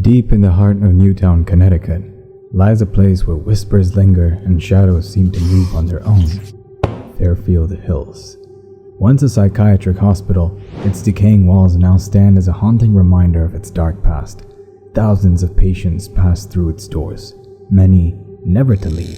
Deep in the heart of Newtown, Connecticut, lies a place where whispers linger and shadows seem to move on their own. Fairfield Hills. Once a psychiatric hospital, its decaying walls now stand as a haunting reminder of its dark past. Thousands of patients pass through its doors, many never to leave.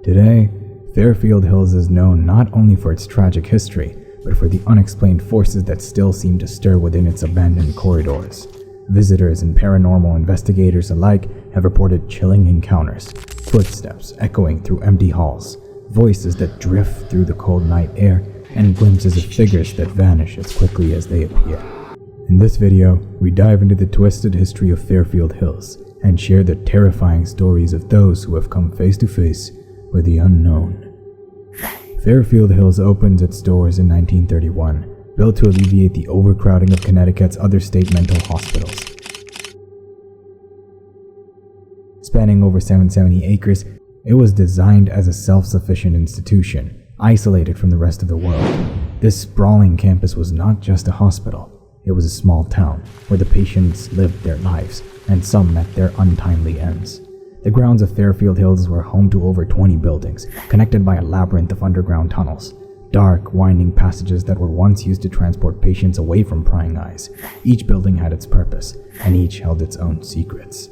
Today, Fairfield Hills is known not only for its tragic history, but for the unexplained forces that still seem to stir within its abandoned corridors. Visitors and paranormal investigators alike have reported chilling encounters, footsteps echoing through empty halls, voices that drift through the cold night air, and glimpses of figures that vanish as quickly as they appear. In this video, we dive into the twisted history of Fairfield Hills and share the terrifying stories of those who have come face to face with the unknown. Fairfield Hills opens its doors in 1931, built to alleviate the overcrowding of Connecticut's other state mental hospitals. Spanning over 770 acres, it was designed as a self-sufficient institution, isolated from the rest of the world. This sprawling campus was not just a hospital, it was a small town where the patients lived their lives, and some met their untimely ends. The grounds of Fairfield Hills were home to over 20 buildings, connected by a labyrinth of underground tunnels. Dark, winding passages that were once used to transport patients away from prying eyes. Each building had its purpose, and each held its own secrets.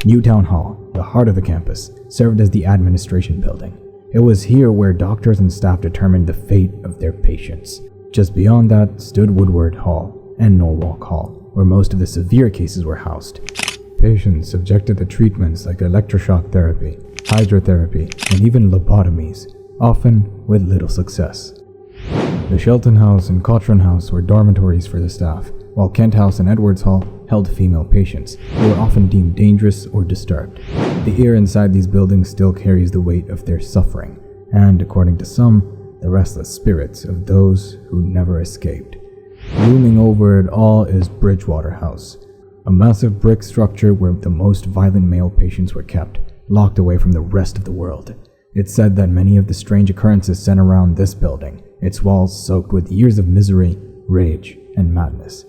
Newtown Hall, the heart of the campus, served as the administration building. It was here where doctors and staff determined the fate of their patients. Just beyond that stood Woodward Hall and Norwalk Hall, where most of the severe cases were housed. Patients subjected to treatments like electroshock therapy, hydrotherapy, and even lobotomies, often with little success. The Shelton House and Cochrane House were dormitories for the staff, while Kent House and Edwards Hall held female patients, who were often deemed dangerous or disturbed. The air inside these buildings still carries the weight of their suffering, and, according to some, the restless spirits of those who never escaped. Looming over it all is Bridgewater House, a massive brick structure where the most violent male patients were kept, locked away from the rest of the world. It's said that many of the strange occurrences center around this building, its walls soaked with years of misery, rage, and madness.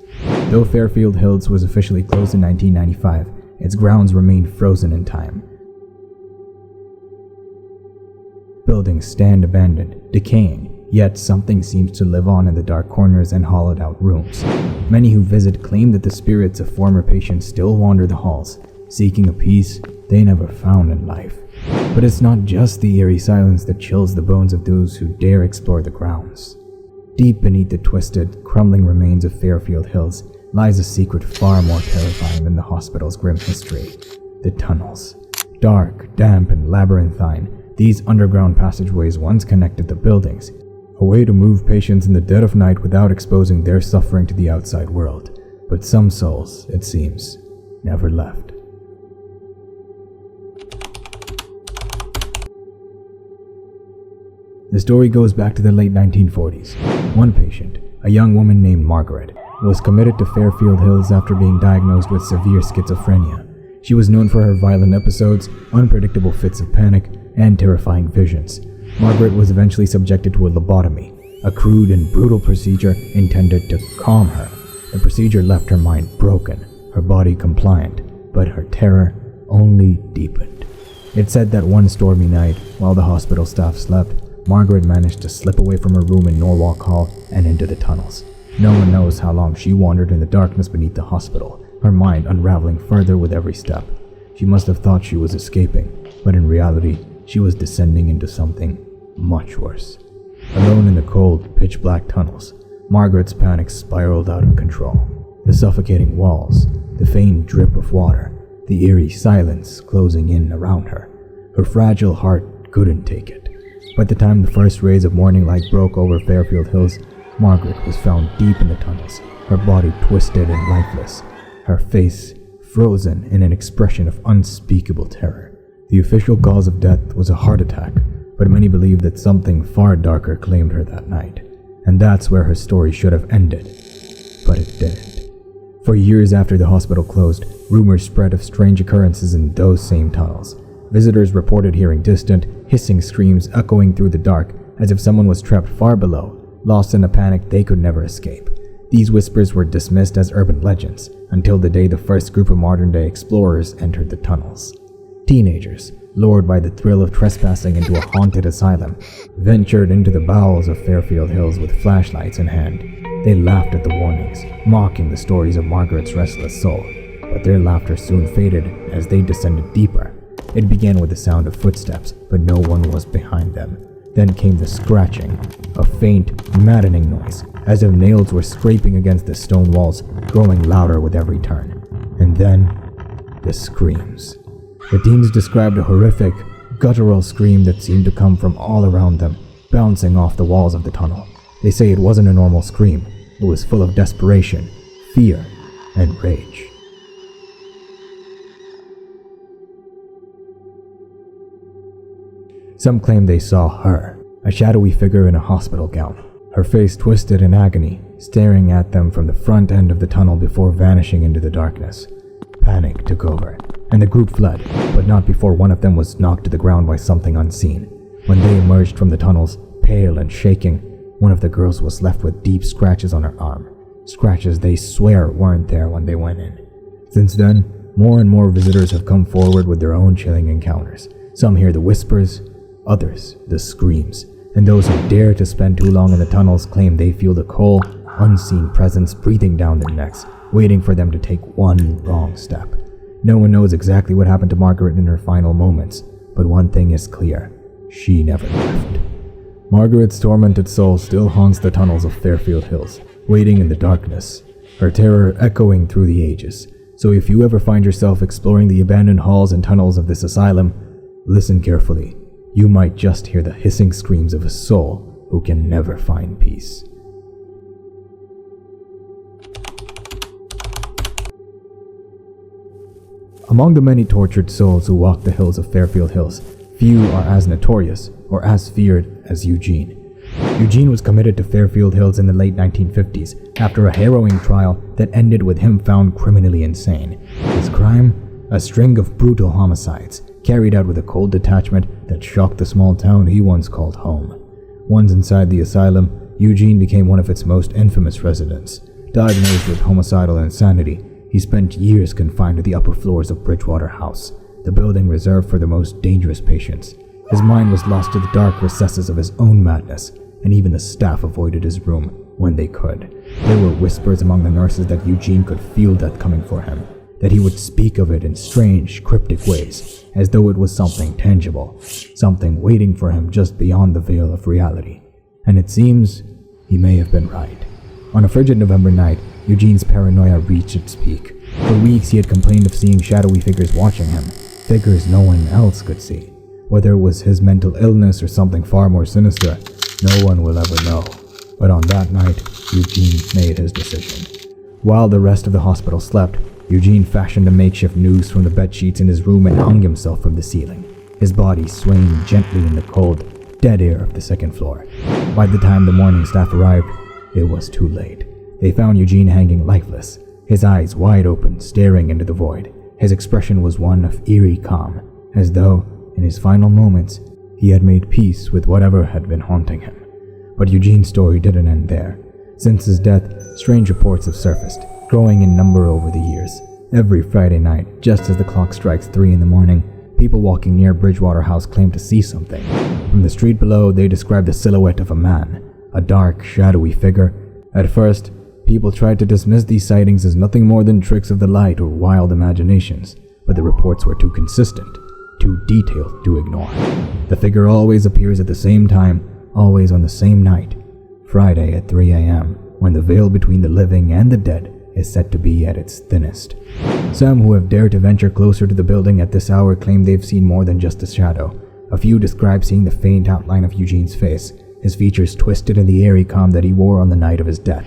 Though Fairfield Hills was officially closed in 1995, its grounds remained frozen in time. Buildings stand abandoned, decaying, yet something seems to live on in the dark corners and hollowed-out rooms. Many who visit claim that the spirits of former patients still wander the halls, seeking a peace they never found in life. But it's not just the eerie silence that chills the bones of those who dare explore the grounds. Deep beneath the twisted, crumbling remains of Fairfield Hills lies a secret far more terrifying than the hospital's grim history: the tunnels. Dark, damp, and labyrinthine, these underground passageways once connected the buildings, a way to move patients in the dead of night without exposing their suffering to the outside world. But some souls, it seems, never left. The story goes back to the late 1940s. One patient, a young woman named Margaret, was committed to Fairfield Hills after being diagnosed with severe schizophrenia. She was known for her violent episodes, unpredictable fits of panic, and terrifying visions. Margaret was eventually subjected to a lobotomy, a crude and brutal procedure intended to calm her. The procedure left her mind broken, her body compliant, but her terror only deepened. It's said that one stormy night, while the hospital staff slept, Margaret managed to slip away from her room in Norwalk Hall and into the tunnels. No one knows how long she wandered in the darkness beneath the hospital, her mind unraveling further with every step. She must have thought she was escaping, but in reality, she was descending into something much worse. Alone in the cold, pitch-black tunnels, Margaret's panic spiraled out of control. The suffocating walls, the faint drip of water, the eerie silence closing in around her. Her fragile heart couldn't take it. By the time the first rays of morning light broke over Fairfield Hills, Margaret was found deep in the tunnels, her body twisted and lifeless, her face frozen in an expression of unspeakable terror. The official cause of death was a heart attack, but many believe that something far darker claimed her that night, and that's where her story should have ended. But it didn't. For years after the hospital closed, rumors spread of strange occurrences in those same tunnels. Visitors reported hearing distant, hissing screams echoing through the dark, as if someone was trapped far below, lost in a panic they could never escape. These whispers were dismissed as urban legends until the day the first group of modern-day explorers entered the tunnels. Teenagers, lured by the thrill of trespassing into a haunted asylum, ventured into the bowels of Fairfield Hills with flashlights in hand. They laughed at the warnings, mocking the stories of Margaret's restless soul, but their laughter soon faded as they descended deeper. It began with the sound of footsteps, but no one was behind them. Then came the scratching, a faint, maddening noise, as if nails were scraping against the stone walls, growing louder with every turn. And then, the screams. The teens described a horrific, guttural scream that seemed to come from all around them, bouncing off the walls of the tunnel. They say it wasn't a normal scream. It was full of desperation, fear, and rage. Some claim they saw her, a shadowy figure in a hospital gown, her face twisted in agony, staring at them from the front end of the tunnel before vanishing into the darkness. Panic took over, and the group fled, but not before one of them was knocked to the ground by something unseen. When they emerged from the tunnels, pale and shaking, one of the girls was left with deep scratches on her arm, scratches they swear weren't there when they went in. Since then, more and more visitors have come forward with their own chilling encounters. Some hear the whispers, others the screams, and those who dare to spend too long in the tunnels claim they feel the cold, unseen presence breathing down their necks, waiting for them to take one wrong step. No one knows exactly what happened to Margaret in her final moments, but one thing is clear: she never left. Margaret's tormented soul still haunts the tunnels of Fairfield Hills, waiting in the darkness, her terror echoing through the ages. So if you ever find yourself exploring the abandoned halls and tunnels of this asylum, listen carefully. You might just hear the hissing screams of a soul who can never find peace. Among the many tortured souls who walk the hills of Fairfield Hills, few are as notorious or as feared as Eugene. Eugene was committed to Fairfield Hills in the late 1950s after a harrowing trial that ended with him found criminally insane. His crime? A string of brutal homicides, carried out with a cold detachment that shocked the small town he once called home. Once inside the asylum, Eugene became one of its most infamous residents. Diagnosed with homicidal insanity, he spent years confined to the upper floors of Bridgewater House, the building reserved for the most dangerous patients. His mind was lost to the dark recesses of his own madness, and even the staff avoided his room when they could. There were whispers among the nurses that Eugene could feel death coming for him, that he would speak of it in strange, cryptic ways, as though it was something tangible, something waiting for him just beyond the veil of reality. And it seems he may have been right. On a frigid November night, Eugene's paranoia reached its peak. For weeks he had complained of seeing shadowy figures watching him, figures no one else could see. Whether it was his mental illness or something far more sinister, no one will ever know. But on that night, Eugene made his decision. While the rest of the hospital slept, Eugene fashioned a makeshift noose from the bedsheets in his room and hung himself from the ceiling, his body swaying gently in the cold, dead air of the second floor. By the time the morning staff arrived, it was too late. They found Eugene hanging lifeless, his eyes wide open, staring into the void. His expression was one of eerie calm, as though, in his final moments, he had made peace with whatever had been haunting him. But Eugene's story didn't end there. Since his death, strange reports have surfaced, growing in number over the years. Every Friday night, just as the clock strikes 3 in the morning, people walking near Bridgewater House claim to see something. From the street below, they describe the silhouette of a man, a dark, shadowy figure. At first, people tried to dismiss these sightings as nothing more than tricks of the light or wild imaginations, but the reports were too consistent, too detailed to ignore. The figure always appears at the same time, always on the same night, Friday at 3 a.m., when the veil between the living and the dead is said to be at its thinnest. Some who have dared to venture closer to the building at this hour claim they've seen more than just a shadow. A few describe seeing the faint outline of Eugene's face, his features twisted in the eerie calm that he wore on the night of his death.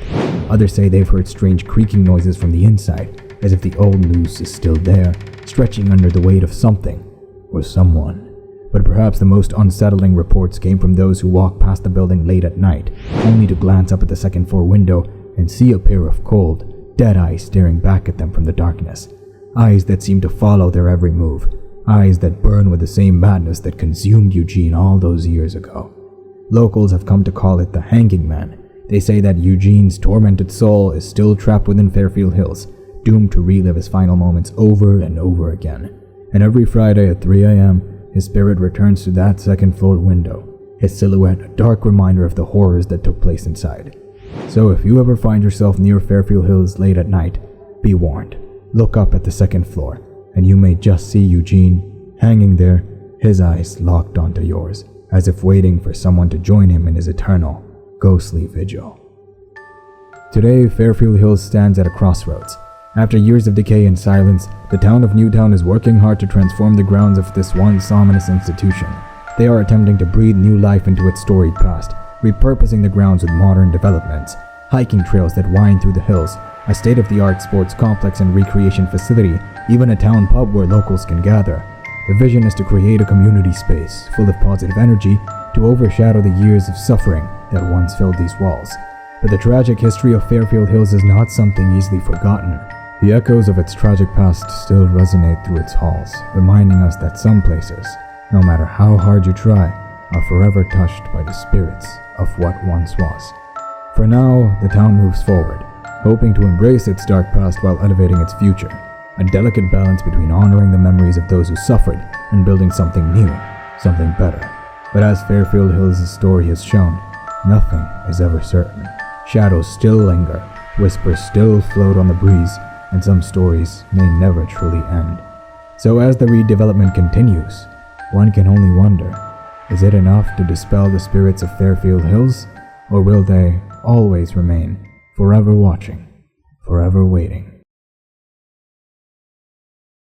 Others say they've heard strange creaking noises from the inside, as if the old noose is still there, stretching under the weight of something or someone. But perhaps the most unsettling reports came from those who walk past the building late at night, only to glance up at the second-floor window and see a pair of cold, dead eyes staring back at them from the darkness. Eyes that seem to follow their every move. Eyes that burn with the same madness that consumed Eugene all those years ago. Locals have come to call it the Hanging Man, They say that Eugene's tormented soul is still trapped within Fairfield Hills, doomed to relive his final moments over and over again. And every Friday at 3 a.m., his spirit returns to that second-floor window, his silhouette a dark reminder of the horrors that took place inside. So if you ever find yourself near Fairfield Hills late at night, be warned. Look up at the second floor, and you may just see Eugene hanging there, his eyes locked onto yours, as if waiting for someone to join him in his eternal, ghostly vigil. Today, Fairfield Hills stands at a crossroads. After years of decay and silence, the town of Newtown is working hard to transform the grounds of this once ominous institution. They are attempting to breathe new life into its storied past, repurposing the grounds with modern developments, hiking trails that wind through the hills, a state-of-the-art sports complex and recreation facility, even a town pub where locals can gather. The vision is to create a community space full of positive energy to overshadow the years of suffering that once filled these walls. But the tragic history of Fairfield Hills is not something easily forgotten. The echoes of its tragic past still resonate through its halls, reminding us that some places, no matter how hard you try, are forever touched by the spirits of what once was. For now, the town moves forward, hoping to embrace its dark past while elevating its future, a delicate balance between honoring the memories of those who suffered and building something new, something better. But as Fairfield Hills' story has shown, nothing is ever certain. Shadows still linger, whispers still float on the breeze, and some stories may never truly end. So as the redevelopment continues, one can only wonder, is it enough to dispel the spirits of Fairfield Hills, or will they always remain, forever watching, forever waiting?